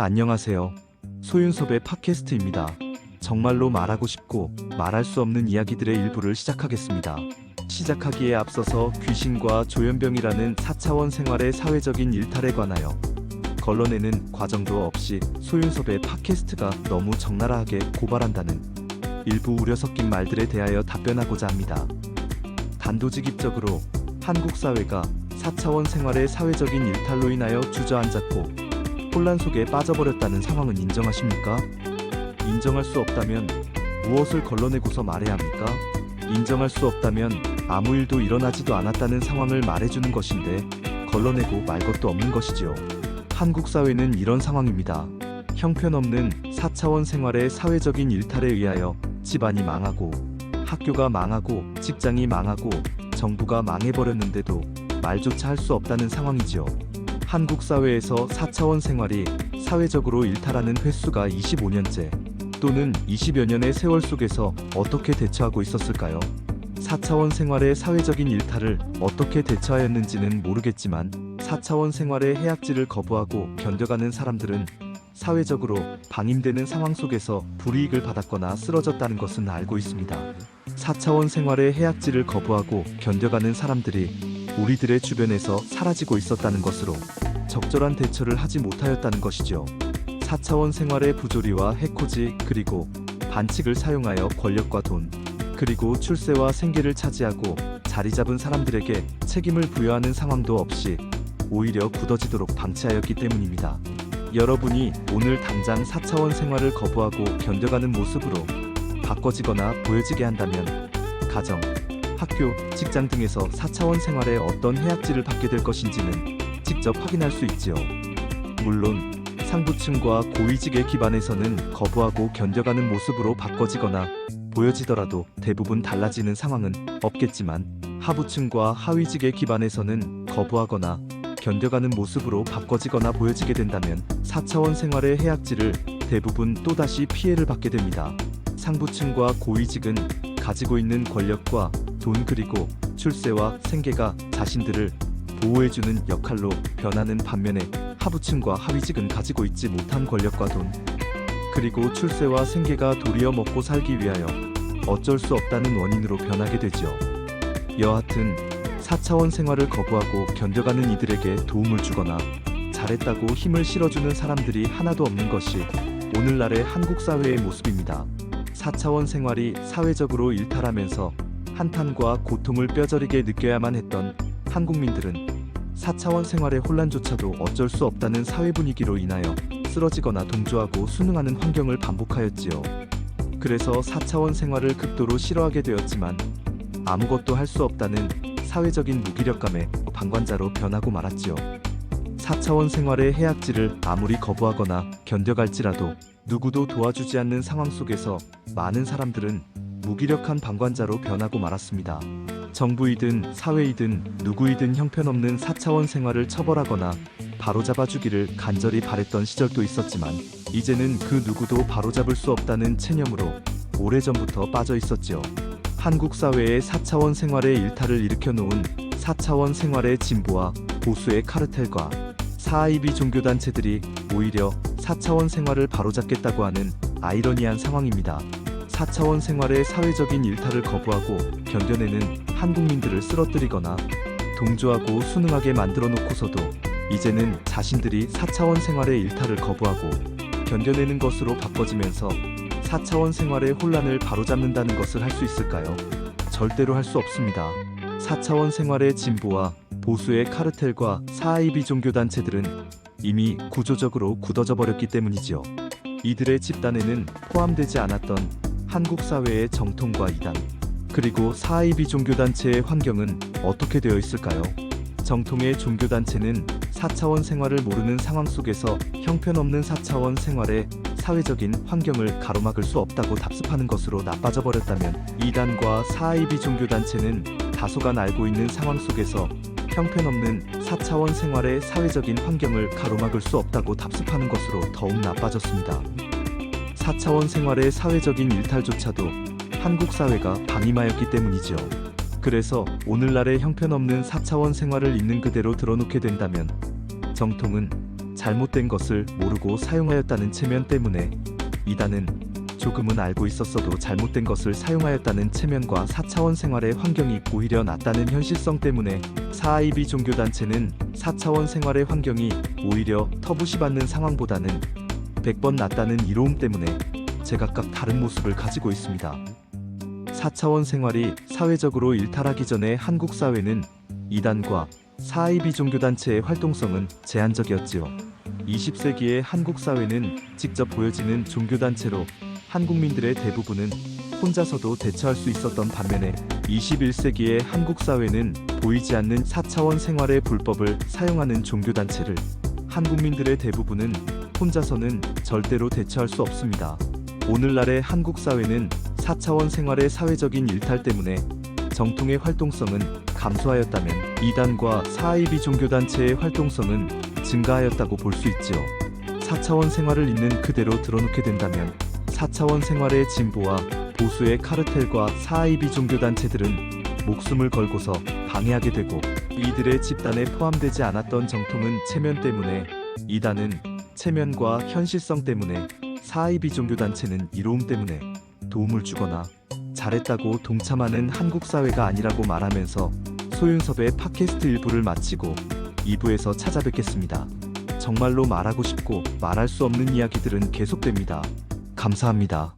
안녕하세요. 소윤섭의 팟캐스트입니다. 정말로 말하고 싶고 말할 수 없는 이야기들의 일부를 시작하겠습니다. 시작하기에 앞서서 귀신과 조현병이라는 4차원 생활의 사회적인 일탈에 관하여 걸러내는 과정도 없이 소윤섭의 팟캐스트가 너무 적나라하게 고발한다는 일부 우려 섞인 말들에 대하여 답변하고자 합니다. 단도직입적으로 한국 사회가 4차원 생활의 사회적인 일탈로 인하여 주저앉았고 혼란 속에 빠져버렸다는 상황은 인정하십니까? 인정할 수 없다면 무엇을 걸러내고서 말해야 합니까? 인정할 수 없다면 아무 일도 일어나지도 않았다는 상황을 말해주는 것인데 걸러내고 말 것도 없는 것이지요. 한국 사회는 이런 상황입니다. 형편없는 4차원 생활의 사회적인 일탈에 의하여 집안이 망하고 학교가 망하고 직장이 망하고 정부가 망해버렸는데도 말조차 할 수 없다는 상황이지요. 한국 사회에서 4차원 생활이 사회적으로 일탈하는 횟수가 25년째 또는 20여 년의 세월 속에서 어떻게 대처하고 있었을까요? 4차원 생활의 사회적인 일탈을 어떻게 대처하였는지는 모르겠지만 4차원 생활의 해악질을 거부하고 견뎌가는 사람들은 사회적으로 방임되는 상황 속에서 불이익을 받았거나 쓰러졌다는 것은 알고 있습니다. 4차원 생활의 해악질을 거부하고 견뎌가는 사람들이 우리들의 주변에서 사라지고 있었다는 것으로 적절한 대처를 하지 못하였다는 것이죠. 4차원 생활의 부조리와 해코지 그리고 반칙을 사용하여 권력과 돈 그리고 출세와 생계를 차지하고 자리 잡은 사람들에게 책임을 부여하는 상황도 없이 오히려 굳어지도록 방치하였기 때문입니다. 여러분이 오늘 당장 4차원 생활을 거부하고 견뎌가는 모습으로 바꿔지거나 보여지게 한다면 가정, 학교, 직장 등에서 4차원 생활에 어떤 해악질을 받게 될 것인지는 직접 확인할 수 있지요. 물론 상부층과 고위직의 기반에서는 거부하고 견뎌가는 모습으로 바꿔지거나 보여지더라도 대부분 달라지는 상황은 없겠지만 하부층과 하위직의 기반에서는 거부하거나 견뎌가는 모습으로 바꿔지거나 보여지게 된다면 4차원 생활의 해악질을 대부분 또다시 피해를 받게 됩니다. 상부층과 고위직은 가지고 있는 권력과 돈 그리고 출세와 생계가 자신들을 보호해주는 역할로 변하는 반면에 하부층과 하위직은 가지고 있지 못한 권력과 돈 그리고 출세와 생계가 도리어 먹고 살기 위하여 어쩔 수 없다는 원인으로 변하게 되죠. 여하튼 4차원 생활을 거부하고 견뎌가는 이들에게 도움을 주거나 잘했다고 힘을 실어주는 사람들이 하나도 없는 것이 오늘날의 한국 사회의 모습입니다. 4차원 생활이 사회적으로 일탈하면서 한탄과 고통을 뼈저리게 느껴야만 했던 한국민들은 4차원 생활의 혼란조차도 어쩔 수 없다는 사회 분위기로 인하여 쓰러지거나 동조하고 순응하는 환경을 반복하였지요. 그래서 4차원 생활을 극도로 싫어하게 되었지만 아무것도 할 수 없다는 사회적인 무기력감에 방관자로 변하고 말았지요. 4차원 생활의 해악질을 아무리 거부하거나 견뎌갈지라도 누구도 도와주지 않는 상황 속에서 많은 사람들은 무기력한 방관자로 변하고 말았습니다. 정부이든 사회이든 누구이든 형편없는 4차원 생활을 처벌하거나 바로잡아주기를 간절히 바랬던 시절도 있었지만 이제는 그 누구도 바로잡을 수 없다는 체념으로 오래전부터 빠져 있었지요. 한국 사회의 4차원 생활의 일탈을 일으켜놓은 4차원 생활의 진보와 보수의 카르텔과 사이비 종교단체들이 오히려 4차원 생활을 바로잡겠다고 하는 아이러니한 상황입니다. 4차원 생활의 사회적인 일탈을 거부하고 견뎌내는 한국민들을 쓰러뜨리거나 동조하고 순응하게 만들어 놓고서도 이제는 자신들이 4차원 생활의 일탈을 거부하고 견뎌내는 것으로 바꿔지면서 4차원 생활의 혼란을 바로잡는다는 것을 할 수 있을까요? 절대로 할 수 없습니다. 4차원 생활의 진보와 보수의 카르텔과 사이비 종교단체들은 이미 구조적으로 굳어져 버렸기 때문이지요. 이들의 집단에는 포함되지 않았던 한국 사회의 정통과 이단 그리고 사이비 종교단체의 환경은 어떻게 되어 있을까요? 정통의 종교단체는 4차원 생활을 모르는 상황 속에서 형편없는 4차원 생활의 사회적인 환경을 가로막을 수 없다고 답습하는 것으로 나빠져 버렸다면 이단과 사이비 종교단체는 다소간 알고 있는 상황 속에서 형편없는 4차원 생활의 사회적인 환경을 가로막을 수 없다고 답습하는 것으로 더욱 나빠졌습니다. 4차원 생활의 사회적인 일탈조차도 한국 사회가 방임하였기 때문이죠. 그래서 오늘날의 형편없는 4차원 생활을 있는 그대로 드러놓게 된다면 정통은 잘못된 것을 모르고 사용하였다는 체면 때문에 이단은 조금은 알고 있었어도 잘못된 것을 사용하였다는 체면과 4차원 생활의 환경이 오히려 낫다는 현실성 때문에 4IB 종교단체는 4차원 생활의 환경이 오히려 터부시받는 상황보다는 100번 낫다는 이로움 때문에 제각각 다른 모습을 가지고 있습니다. 4차원 생활이 사회적으로 일탈하기 전에 한국 사회는 이단과 4IB 종교단체의 활동성은 제한적이었지요. 20세기의 한국 사회는 직접 보여지는 종교단체로 한국민들의 대부분은 혼자서도 대처할 수 있었던 반면에 21세기의 한국 사회는 보이지 않는 4차원 생활의 불법을 사용하는 종교단체를 한국민들의 대부분은 혼자서는 절대로 대처할 수 없습니다. 오늘날의 한국 사회는 4차원 생활의 사회적인 일탈 때문에 정통의 활동성은 감소하였다면 이단과 4IB 종교단체의 활동성은 증가하였다고 볼 수 있지요. 4차원 생활을 있는 그대로 드러놓게 된다면 4차원 생활의 진보와 보수의 카르텔과 4IB 종교단체들은 목숨을 걸고서 방해하게 되고 이들의 집단에 포함되지 않았던 정통은 체면 때문에 이단은 체면과 현실성 때문에 4IB 종교단체는 이로움 때문에 도움을 주거나 잘했다고 동참하는 한국 사회가 아니라고 말하면서 소윤섭의 팟캐스트 1부를 마치고 2부에서 찾아뵙겠습니다. 정말로 말하고 싶고 말할 수 없는 이야기들은 계속됩니다. 감사합니다.